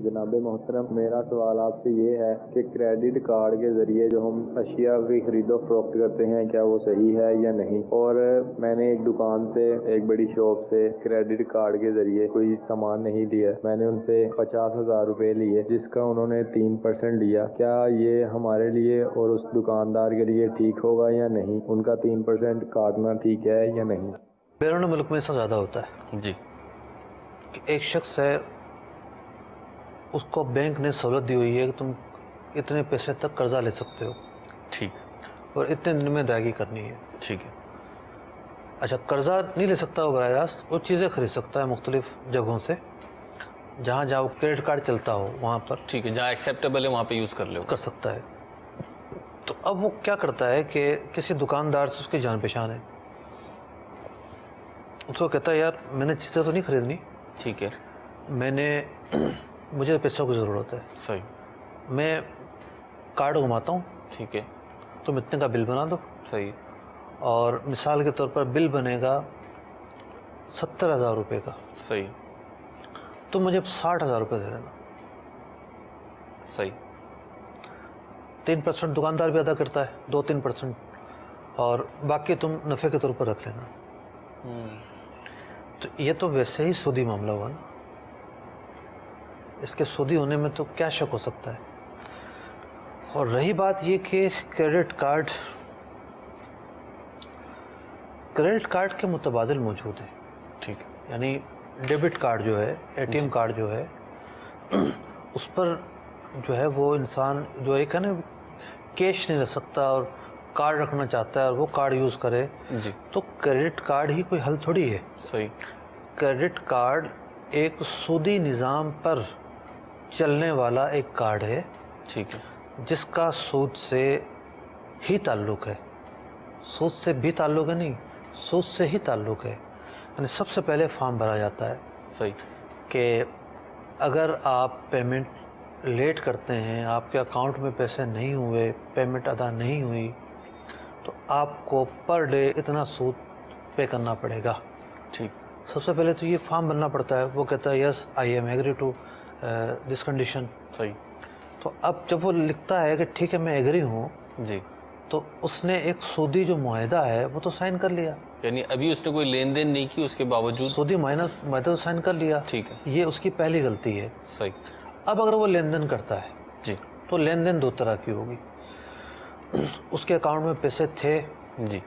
जनाब मोहतरम, मेरा सवाल आपसे ये है कि क्रेडिट कार्ड के ज़रिए जो हम अशिया की खरीदो फरोख्त करते हैं, क्या वो सही है या नहीं। और मैंने एक दुकान से, एक बड़ी शॉप से क्रेडिट कार्ड के ज़रिए कोई सामान नहीं लिया। मैंने उनसे 50,000 रुपये लिए, जिसका उन्होंने 3% लिया। क्या ये हमारे लिए और उस दुकानदार के लिए ठीक होगा या नहीं? उनका 3% काटना ठीक है या नहीं? बैरून मुल्क में ऐसा ज़्यादा होता है जी कि एक शख्स है, उसको बैंक ने सहूलत दी हुई है कि तुम इतने पैसे तक कर्जा ले सकते हो, ठीक और इतने दिन में अदायगी करनी है। ठीक है। अच्छा, कर्जा नहीं ले सकता वो बराह रास्त, वो चीज़ें खरीद सकता है मुख्तलिफ जगहों से, जहाँ जहाँ क्रेडिट कार्ड चलता हो वहाँ पर ठीक है, जहाँ एक्सेप्टेबल है वहाँ पे यूज़ कर लो, कर सकता है। तो अब वो क्या करता है कि किसी दुकानदार से उसकी जान पहचान है, उसको कहता है यार मैंने चीज़ें तो नहीं खरीदनी, ठीक है, मुझे पैसों की ज़रूरत है, सही, मैं कार्ड घुमाता हूँ, ठीक है, तुम इतने का बिल बना दो। सही, और मिसाल के तौर पर बिल बनेगा 70,000 रुपये का, सही, तो मुझे 60,000 रुपये दे देना। सही, 3% दुकानदार भी अदा करता है, 2-3%, और बाकी तुम नफ़े के तौर पर रख लेना। तो ये तो वैसे ही सूदी मामला हुआ ना, इसके सूदी होने में तो क्या शक हो सकता है। और रही बात ये कि क्रेडिट कार्ड के मुतबादिल मौजूद हैं, ठीक है, यानी डेबिट कार्ड जो है, एटीएम कार्ड जो है, उस पर जो है वो इंसान जो एक है ना कैश नहीं रख सकता और कार्ड रखना चाहता है और वो कार्ड यूज़ करे, जी, तो क्रेडिट कार्ड ही कोई हल थोड़ी है। सही, क्रेडिट कार्ड एक सूदी निज़ाम पर चलने वाला एक कार्ड है, ठीक है, जिसका सूद से ही ताल्लुक़ है, सूद से भी ताल्लुक़ है नहीं, सूद से ही ताल्लुक़ है। यानी सबसे पहले फॉर्म भरा जाता है सही, कि अगर आप पेमेंट लेट करते हैं, आपके अकाउंट में पैसे नहीं हुए, पेमेंट अदा नहीं हुई, तो आपको पर डे इतना सूद पे करना पड़ेगा। ठीक, सबसे पहले तो ये फॉर्म भरना पड़ता है, वो कहता है yes I am agree to this condition. सही, तो अब जब वो लिखता है कि ठीक है मैं एग्री हूँ, जी, तो उसने एक सूदी जो मुआहदा है वो तो साइन कर लिया, यानी अभी उसने कोई लेन देन नहीं की, उसके बावजूद सूदी मुआहदा तो साइन कर लिया, ठीक है, ये उसकी पहली गलती है। सही, अब अगर वो लेन देन करता है जी, तो लेन देन दो तरह की होगी, उसके अकाउंट में पैसे थे जी,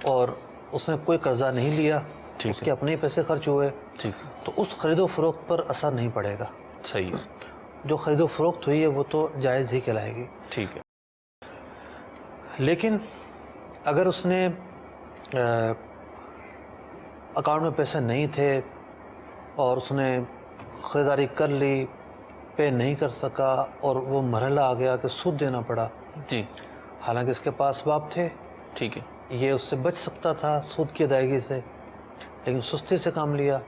और उसने कोई कर्जा नहीं लिया, ठीक उसके अपने ही पैसे खर्च हुए, ठीक, तो उस ख़रीदो फरोख्त पर असर नहीं पड़ेगा। सही है, जो ख़रीदो फरोख्त हुई है वो तो जायज़ ही कहलाएगी। ठीक है, लेकिन अगर उसने अकाउंट में पैसे नहीं थे और उसने ख़रीदारी कर ली, पे नहीं कर सका और वो मरहला आ गया कि सूद देना पड़ा, जी, हालांकि इसके पास असबाब थे, ठीक है, ये उससे बच सकता था सूद की अदायगी से, लेकिन सुस्ती से काम लिया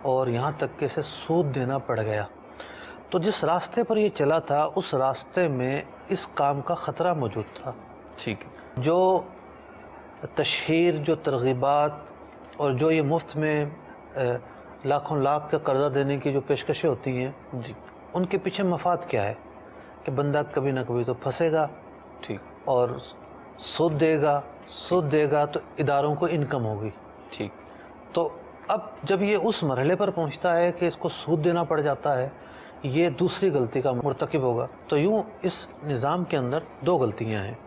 और यहाँ तक कि इसे सूद देना पड़ गया। तो जिस रास्ते पर ये चला था उस रास्ते में इस काम का ख़तरा मौजूद था। ठीक है, जो तशहीर, जो तरग़ीबात और जो ये मुफ्त में लाखों लाख का कर्ज़ा देने की जो पेशकशें होती हैं, जी, उनके पीछे मफाद क्या है कि बंदा कभी ना कभी तो फंसेगा ठीक, और सूद देगा तो इदारों को इनकम होगी। ठीक, तो अब जब ये उस मरहले पर पहुंचता है कि इसको सूद देना पड़ जाता है, ये दूसरी गलती का मुर्तकिब होगा। तो यूँ इस निज़ाम के अंदर दो गलतियां हैं।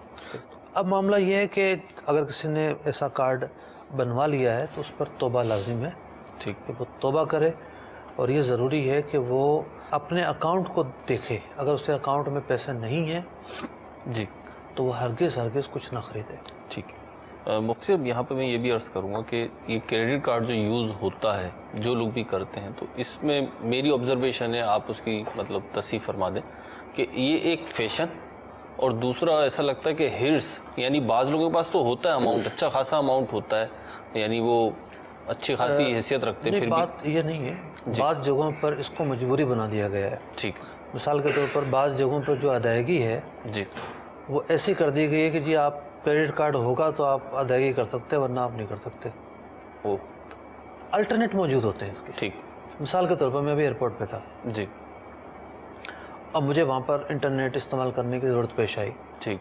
अब मामला ये है कि अगर किसी ने ऐसा कार्ड बनवा लिया है तो उस पर तौबा लाजिम है, ठीक, कि वो तौबा करे, और ये ज़रूरी है कि वो अपने अकाउंट को देखे। अगर उसके अकाउंट में पैसे नहीं हैं जी, तो वो हरगिज़ कुछ ना ख़रीदे। ठीक है। मुफ्ती साहब, यहाँ पे मैं ये भी अर्ज़ करूँगा कि ये क्रेडिट कार्ड जो यूज़ होता है, जो लोग भी करते हैं, तो इसमें मेरी ऑब्ज़र्वेशन है, आप उसकी मतलब तस्सीह फरमा दें कि ये एक फ़ैशन, और दूसरा ऐसा लगता है कि हिर्स, यानी बाज़ लोगों के पास तो होता है अमाउंट, अच्छा खासा अमाउंट होता है, यानी वो अच्छी खासी हैसियत रखते हैं, फिर बात ये नहीं है, बाज़ जगहों पर इसको मजबूरी बना दिया गया है। ठीक, मिसाल के तौर पर बाज़ जगहों पर जो अदायगी है जी, वो ऐसी कर दी गई है कि जी आप क्रेडिट कार्ड होगा तो आप अदायगी कर सकते हैं, वरना आप नहीं कर सकते। ओ, अल्टरनेट मौजूद होते हैं इसके। ठीक, मिसाल के तौर पर मैं अभी एयरपोर्ट पे था, जी, اب مجھے وہاں پر انٹرنیٹ استعمال کرنے کی ضرورت پیش آئی. ٹھیک.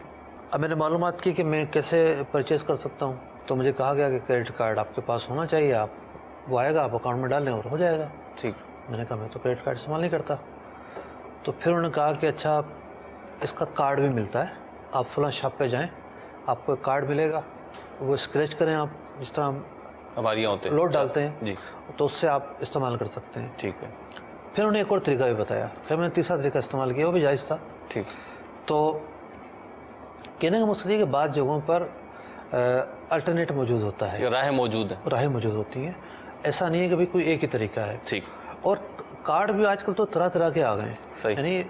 اب میں نے معلومات کی کہ میں کیسے پرچیز کر سکتا ہوں. تو مجھے کہا گیا کہ کریڈٹ کارڈ آپ کے پاس ہونا چاہیے, آپ وہ آئے گا, آپ اکاؤنٹ میں ڈال لیں اور ہو جائے گا. ٹھیک. میں نے کہا میں تو کریڈٹ کارڈ استعمال نہیں کرتا. تو پھر انہوں نے کہا کہ اچھا اس کا کارڈ بھی ملتا ہے, آپ فلاں شاپ پہ جائیں, آپ کو ایک کارڈ ملے گا, وہ اسکریچ کریں, آپ جس طرح ہمارے یہاں ہوتے ہیں لوڈ ڈالتے ہیں جی, تو اس سے آپ استعمال کر سکتے ہیں. ٹھیک ہے. پھر انہوں نے ایک اور طریقہ بھی بتایا, پھر میں نے تیسرا طریقہ استعمال کیا, وہ بھی جائز تھا. ٹھیک. تو کہنے کا مقصد ہے کہ بعض جگہوں پر الٹرنیٹ موجود ہوتا ہے, راہیں موجود ہیں, راہیں موجود ہوتی ہیں. ایسا نہیں ہے کہ بھئی کوئی ایک ہی طریقہ ہے. ٹھیک. اور کارڈ بھی آج کل تو طرح طرح کے آ گئے ہیں. صحیح. یعنی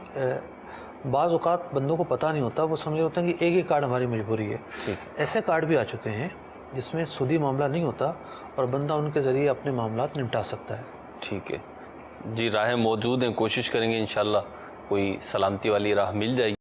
بعض اوقات بندوں کو پتہ نہیں ہوتا, وہ سمجھ ہوتا ہے کہ ایک ہی کارڈ ہماری مجبوری ہے. ٹھیک. ایسے کارڈ بھی آ چکے ہیں جس میں سودی معاملہ نہیں ہوتا اور بندہ ان کے ذریعے اپنے معاملات نمٹا سکتا ہے. ٹھیک ہے جی, راہیں موجود ہیں, کوشش کریں گے انشاءاللہ کوئی سلامتی والی راہ مل جائے گی.